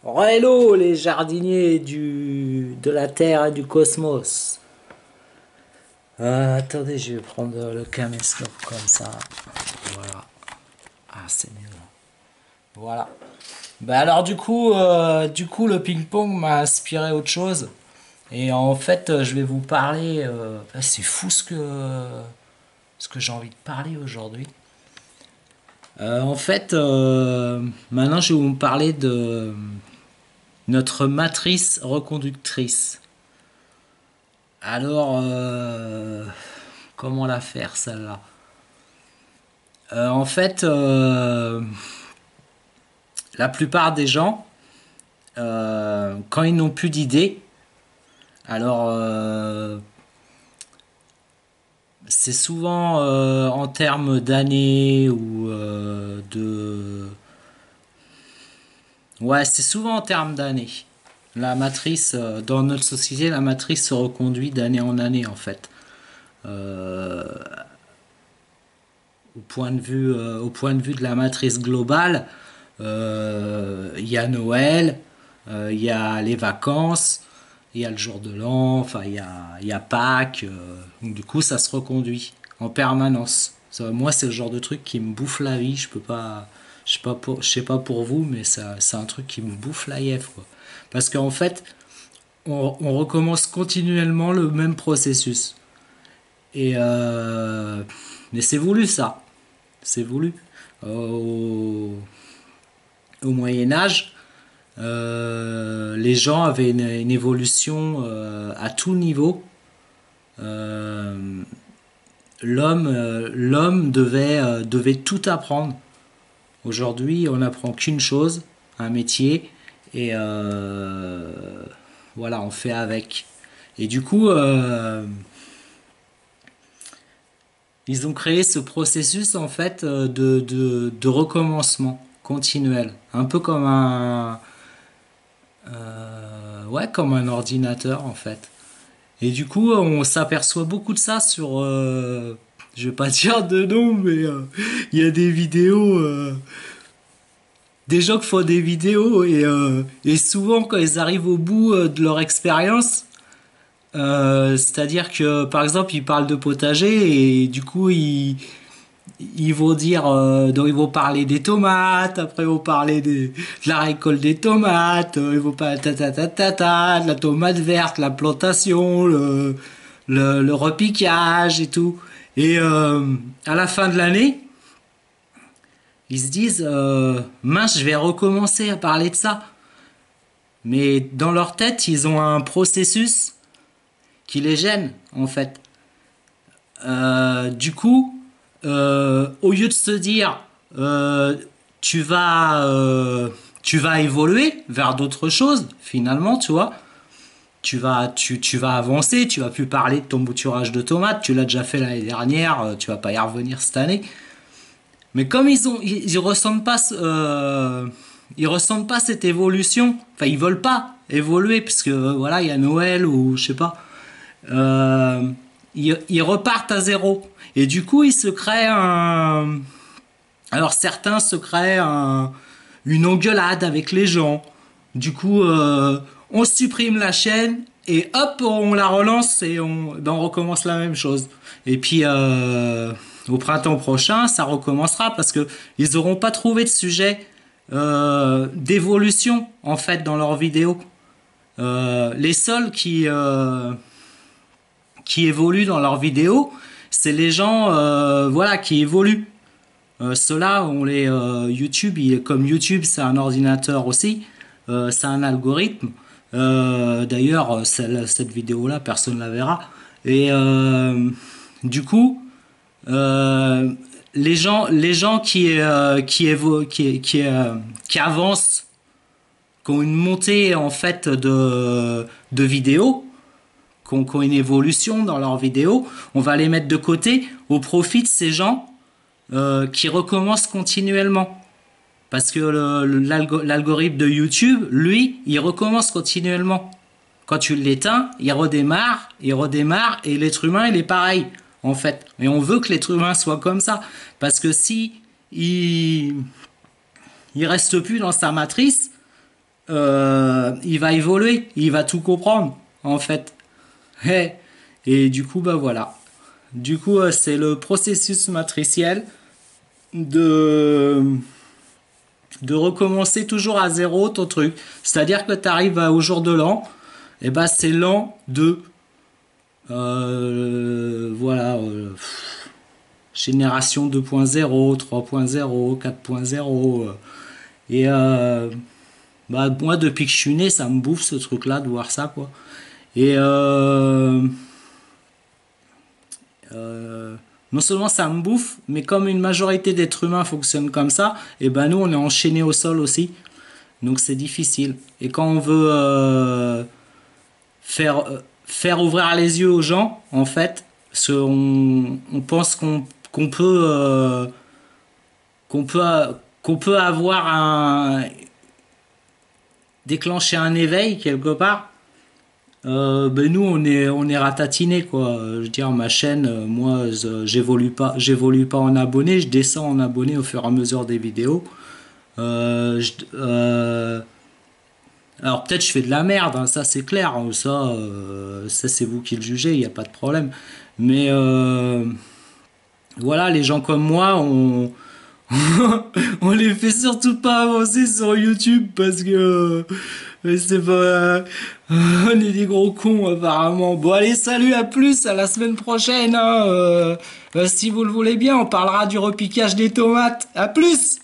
Hello les jardiniers de la Terre et du cosmos. Attendez, je vais prendre le caméscope comme ça. Voilà. Ah, c'est mieux. Voilà. Bah alors du coup le ping-pong m'a inspiré autre chose. Et en fait, je vais vous parler. C'est fou ce que j'ai envie de parler aujourd'hui. En fait, maintenant je vais vous parler de notre matrice reconductrice. Alors, comment la faire celle-là? En fait, la plupart des gens, quand ils n'ont plus d'idées, alors c'est souvent en termes d'années ou de... Ouais, c'est souvent en termes d'années. La matrice, dans notre société, la matrice se reconduit d'année en année en fait. Euh, au point de vue de la matrice globale, il y a Noël, il y a les vacances, il y a le jour de l'an, enfin il y a Pâques. Donc du coup, ça se reconduit en permanence. Moi, c'est le genre de truc qui me bouffe la vie. Je peux pas, je sais pas pour vous, mais ça, c'est un truc qui me bouffe la yèvre, quoi. Parce qu'en fait, on recommence continuellement le même processus. Et mais c'est voulu ça. C'est voulu. Au, au Moyen Âge, les gens avaient une évolution à tout niveau. Euh, l'homme devait tout apprendre. Aujourd'hui, on n'apprend qu'une chose, un métier, et voilà, on fait avec. Et du coup, ils ont créé ce processus en fait de recommencement continuel, un peu comme ouais, comme un ordinateur en fait. Et du coup, on s'aperçoit beaucoup de ça sur, je vais pas dire de nom, mais il y a des vidéos, des gens qui font des vidéos et souvent quand ils arrivent au bout de leur expérience, c'est-à-dire que par exemple ils parlent de potager et du coup ils vont dire, donc ils vont parler des tomates, après ils vont parler de la récolte des tomates, ils vont parler de la tomate verte, la plantation, le repiquage et tout. Et à la fin de l'année, ils se disent, mince, je vais recommencer à parler de ça. Mais dans leur tête, ils ont un processus qui les gêne, en fait. Du coup, au lieu de se dire euh, tu vas tu vas évoluer vers d'autres choses, finalement, tu vois, tu vas avancer, tu vas plus parler de ton bouturage de tomates, tu l'as déjà fait l'année dernière, tu vas pas y revenir cette année. Mais comme ils ressentent pas ils ressentent pas cette évolution, enfin ils veulent pas évoluer parce que voilà il y a Noël ou je sais pas, euh, ils repartent à zéro. Et du coup, ils se créent un. Alors certains se créent une engueulade avec les gens. Du coup, on supprime la chaîne et hop, on la relance et ben, on recommence la même chose. Et puis au printemps prochain, ça recommencera parce que ils auront pas trouvé de sujet d'évolution en fait dans leurs vidéos. Les seuls qui évoluent dans leurs vidéos, c'est les gens voilà qui évoluent. Ceux-là, on les YouTube, comme YouTube, c'est un ordinateur aussi, c'est un algorithme. D'ailleurs, cette vidéo-là, personne ne la verra. Et du coup, euh, les gens qui avancent, qui ont une montée en fait de vidéos, qui ont une évolution dans leurs vidéos, on va les mettre de côté au profit de ces gens qui recommencent continuellement. Parce que l'algorithme de YouTube, lui, il recommence continuellement. Quand tu l'éteins, il redémarre, et l'être humain, il est pareil, en fait. Et on veut que l'être humain soit comme ça. Parce que si il reste plus dans sa matrice, il va évoluer, il va tout comprendre, en fait. Eh, et du coup, bah voilà. Du coup, c'est le processus matriciel de, de recommencer toujours à zéro ton truc. C'est-à-dire que tu arrives au jour de l'an, et bah c'est l'an de voilà, génération 2.0, 3.0, 4.0. Et bah, moi, depuis que je suis né, ça me bouffe ce truc-là de voir ça, quoi. Et euh, non seulement ça me bouffe, mais comme une majorité d'êtres humains fonctionnent comme ça, et ben nous, on est enchaînés au sol aussi. Donc c'est difficile. Et quand on veut faire ouvrir les yeux aux gens, en fait, on pense qu'on peut qu'on peut qu'on peut avoir déclencher un éveil quelque part. Ben nous on est ratatinés quoi. Je veux dire ma chaîne, moi j'évolue pas en abonnés, je descends en abonnés au fur et à mesure des vidéos. Euh, je- euh, alors peut-être je fais de la merde, hein, ça c'est clair, hein, ça c'est vous qui le jugez, il n'y a pas de problème. Mais voilà, les gens comme moi, on les fait surtout pas avancer sur YouTube parce que c'est pas, on est des gros cons apparemment. Bon allez, salut, à plus, à la semaine prochaine, hein, si vous le voulez bien, on parlera du repiquage des tomates. À plus.